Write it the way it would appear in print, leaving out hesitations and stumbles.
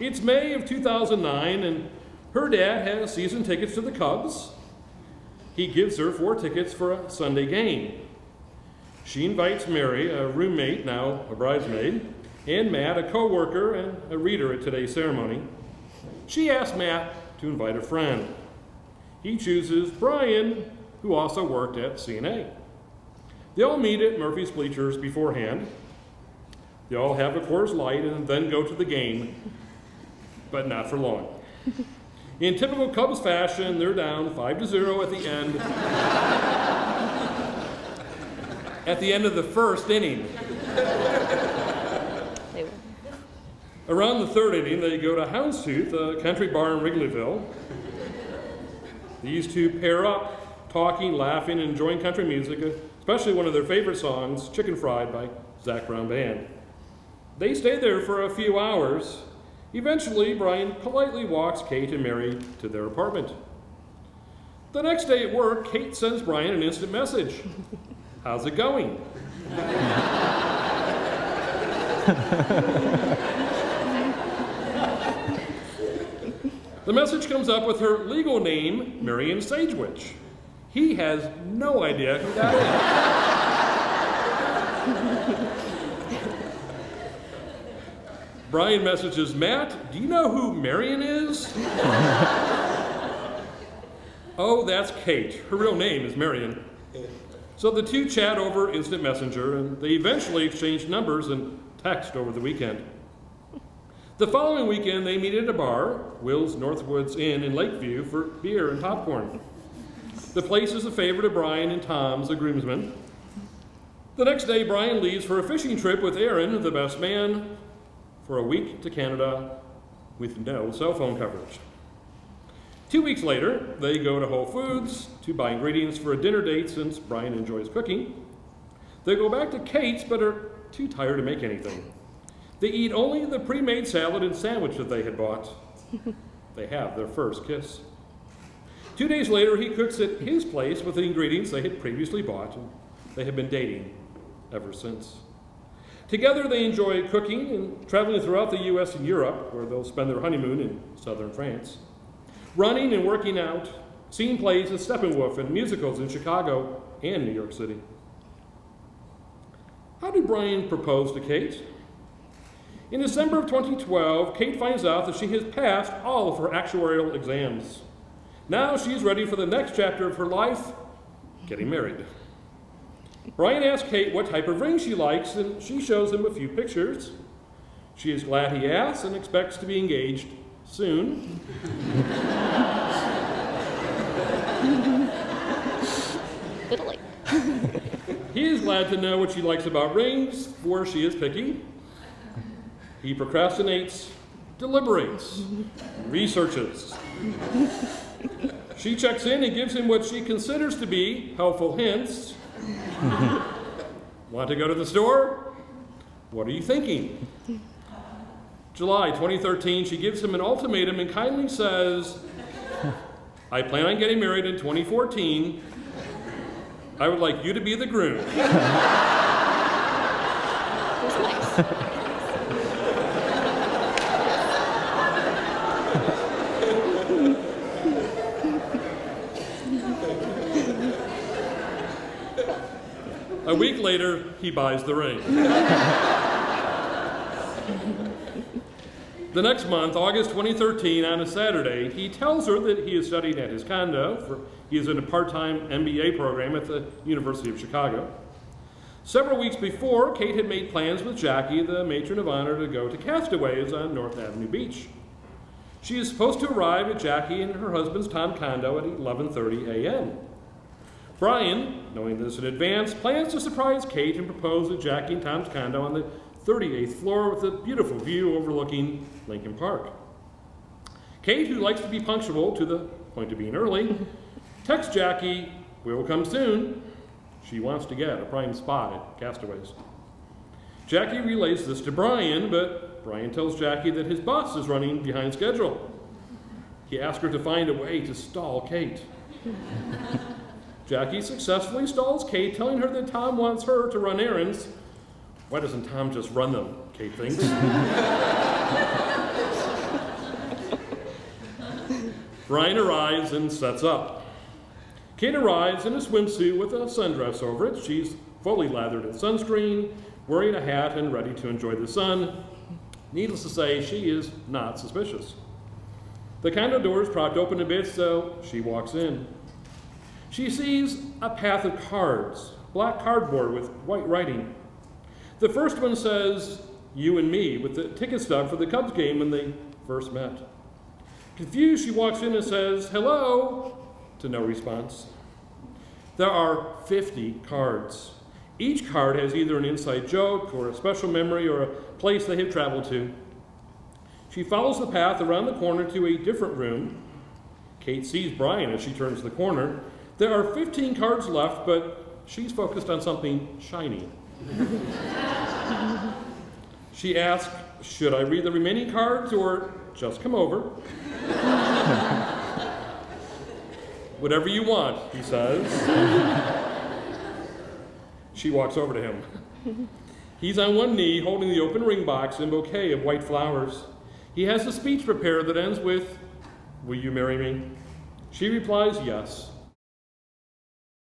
It's May of 2009, and her dad has season tickets to the Cubs. He gives her 4 tickets for a Sunday game. She invites Mary, a roommate, now a bridesmaid, and Matt, a co-worker and a reader at today's ceremony. She asks Matt to invite a friend. He chooses Brian, who also worked at CNA. They all meet at Murphy's bleachers beforehand. They all have a Coors Light and then go to the game, but not for long. In typical Cubs fashion, they're down 5-0 at the end. At the end of the first inning. Around the 3rd inning, they go to Houndstooth, a country bar in Wrigleyville. These two pair up, talking, laughing, and enjoying country music, especially one of their favorite songs, Chicken Fried by Zac Brown Band. They stay there for a few hours. Eventually, Brian politely walks Kate and Mary to their apartment. The next day at work, Kate sends Brian an instant message. How's it going? The message comes up with her legal name, Marion Sagewitch. He has no idea who that is. Brian messages Matt, do you know who Marion is? Oh, that's Kate. Her real name is Marion. So the two chat over instant messenger, and they eventually exchange numbers and text over the weekend. The following weekend, they meet at a bar, Will's Northwoods Inn in Lakeview, for beer and popcorn. The place is a favorite of Brian and Tom's, the groomsmen. The next day, Brian leaves for a fishing trip with Aaron, the best man, for a week to Canada with no cell phone coverage. 2 weeks later, they go to Whole Foods to buy ingredients for a dinner date since Brian enjoys cooking. They go back to Kate's but are too tired to make anything. They eat only the pre-made salad and sandwich that they had bought. They have their first kiss. 2 days later, he cooks at his place with the ingredients they had previously bought, and they have been dating ever since. Together, they enjoy cooking and traveling throughout the U.S. and Europe, where they'll spend their honeymoon in southern France. Running and working out, seeing plays at Steppenwolf and musicals in Chicago and New York City. How did Brian propose to Kate? In December of 2012, Kate finds out that she has passed all of her actuarial exams. Now she's ready for the next chapter of her life, getting married. Brian asks Kate what type of ring she likes, and she shows him a few pictures. She is glad he asked and expects to be engaged soon. Italy. He is glad to know what she likes about rings, for she is picky. He procrastinates, deliberates, researches. She checks in and gives him what she considers to be helpful hints. Want to go to the store? What are you thinking? July 2013, she gives him an ultimatum and kindly says, I plan on getting married in 2014. I would like you to be the groom. That's nice. A week later, he buys the ring. The next month, August 2013, on a Saturday, he tells her that he is studying at his condo. He is in a part-time MBA program at the University of Chicago. Several weeks before, Kate had made plans with Jackie, the matron of honor, to go to Castaways on North Avenue Beach. She is supposed to arrive at Jackie and her husband's Tom condo at 11:30 a.m. Brian, knowing this in advance, plans to surprise Kate and propose at Jackie and Tom's condo on the 38th floor with a beautiful view overlooking Lincoln Park. Kate, who likes to be punctual to the point of being early, texts Jackie, "We will come soon." She wants to get a prime spot at Castaways. Jackie relays this to Brian, but Brian tells Jackie that his bus is running behind schedule. He asks her to find a way to stall Kate. Jackie successfully stalls Kate, telling her that Tom wants her to run errands. Why doesn't Tom just run them, Kate thinks. Brian arrives and sets up. Kate arrives in a swimsuit with a sundress over it. She's fully lathered in sunscreen, wearing a hat and ready to enjoy the sun. Needless to say, she is not suspicious. The condo door is propped open a bit, so she walks in. She sees a path of cards, black cardboard with white writing. The first one says, "You and me," with the ticket stub for the Cubs game when they first met. Confused, she walks in and says, "Hello," to no response. There are 50 cards. Each card has either an inside joke or a special memory or a place they have traveled to. She follows the path around the corner to a different room. Kate sees Brian as she turns the corner. There are 15 cards left, but she's focused on something shiny. She asks, "Should I read the remaining cards or just come over?" "Whatever you want," he says. She walks over to him. He's on one knee holding the open ring box and bouquet of white flowers. He has a speech prepared that ends with, "Will you marry me?" She replies, "Yes."